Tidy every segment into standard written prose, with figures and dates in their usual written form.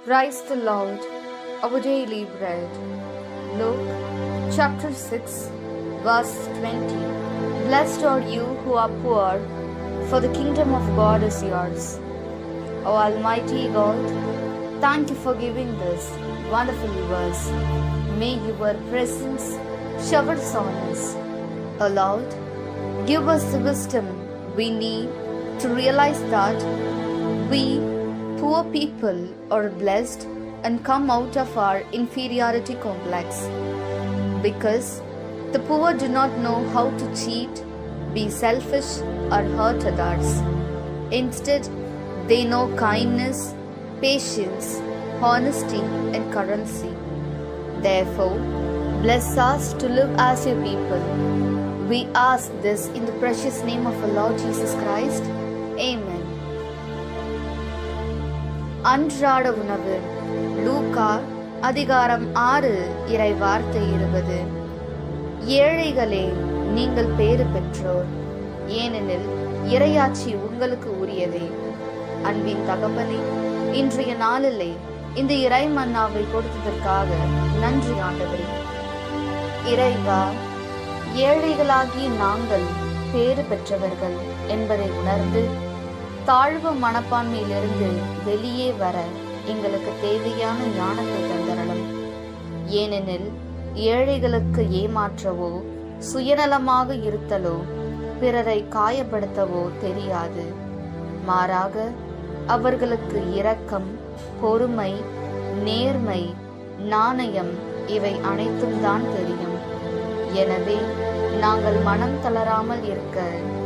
Praise the Lord, our daily bread. Luke chapter 6, verse 20. Blessed are you who are poor, for the kingdom of God is yours. O Almighty God, thank you for giving this wonderful verse. May your presence shower on us. O Lord, give us the wisdom we need to realize that we poor people are blessed and come out of our inferiority complex, because the poor do not know how to cheat, be selfish, or hurt others. Instead, they know kindness, patience, honesty, and currency. Therefore, bless us to live as your people. We ask this in the precious name of our Lord Jesus Christ. Amen. அன்றாட உணவு. லூக்கா அதிகாரம் 6 இறை வார்த்தை 20. ஏழைகளே, நீங்கள் பேறு பெற்றோர், ஏனெனில் இறையாட்சி உங்களுக்கு உரியதே. அன்பின் தகப்பனே, இன்றைய நாளிலே இந்த இறை மன்னாவை கொடுத்ததற்காக நன்றி ஆண்டவரே. இறைவா, ஏழைகளாகிய நாங்கள் பேறு பெற்றவர்கள் என்பதை உணர்ந்து தாழ்வு மனப்பான்மையிலிருந்து வெளியே வர எங்களுக்கு தேவையான ஞானத்தை தந்தரணும். ஏனெனில் ஏழைகளுக்கு ஏமாற்றவோ சுயநலமாக இருத்தலோ பிறரை காயப்படுத்தவோ தெரியாது. மாறாக அவர்களுக்கு இரக்கம், பொறுமை, நேர்மை, நாணயம் இவை அனைத்தும் தான் தெரியும். எனவே நாங்கள் மனம் தளராமல் இருக்க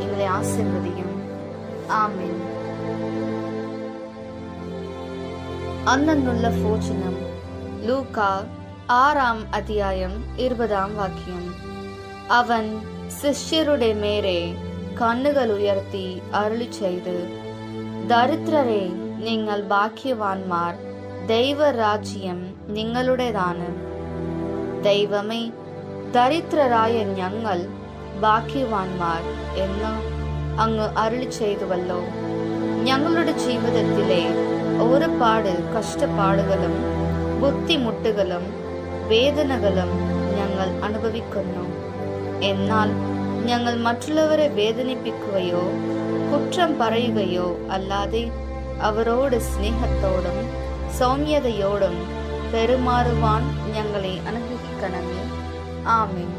எங்களை ஆசீர்வதியும். ஆமென். അന്നുള്ള ഭോജനം. ലൂക്ക 6 അധ്യായം 20 വാക്യം. അവൻ ശിഷ്യരുടെ മേരെ കണ്ണുകൾ ഉയർത്തി അരുളി ചെയ്ത്, ദരിദ്രരെ, നിങ്ങൾ ഭാഗ്യവാന്മാർ, ദൈവരാജ്യം നിങ്ങളുടേതാണ്. ദൈവമേ, ദരിദ്രരായ ഞങ്ങൾ ഭാഗ്യവാന്മാർ എന്ന് അങ്ങ് അരുളി ചെയ്തുവല്ലോ. ഞങ്ങളുടെ ജീവിതത്തിലെ ഒരുപാട് കഷ്ടപ്പാടുകളും ബുദ്ധിമുട്ടുകളും വേദനകളും ഞങ്ങൾ അനുഭവിക്കുന്നു. എന്നാൽ ഞങ്ങൾ മറ്റുള്ളവരെ വേദനിപ്പിക്കുകയോ കുറ്റം പറയുകയോ അല്ലാതെ അവരോട് സ്നേഹത്തോടും സൗമ്യതയോടും പെരുമാറുവാൻ ഞങ്ങളെ അനുഗ്രഹിക്കണമേ. ആമേൻ.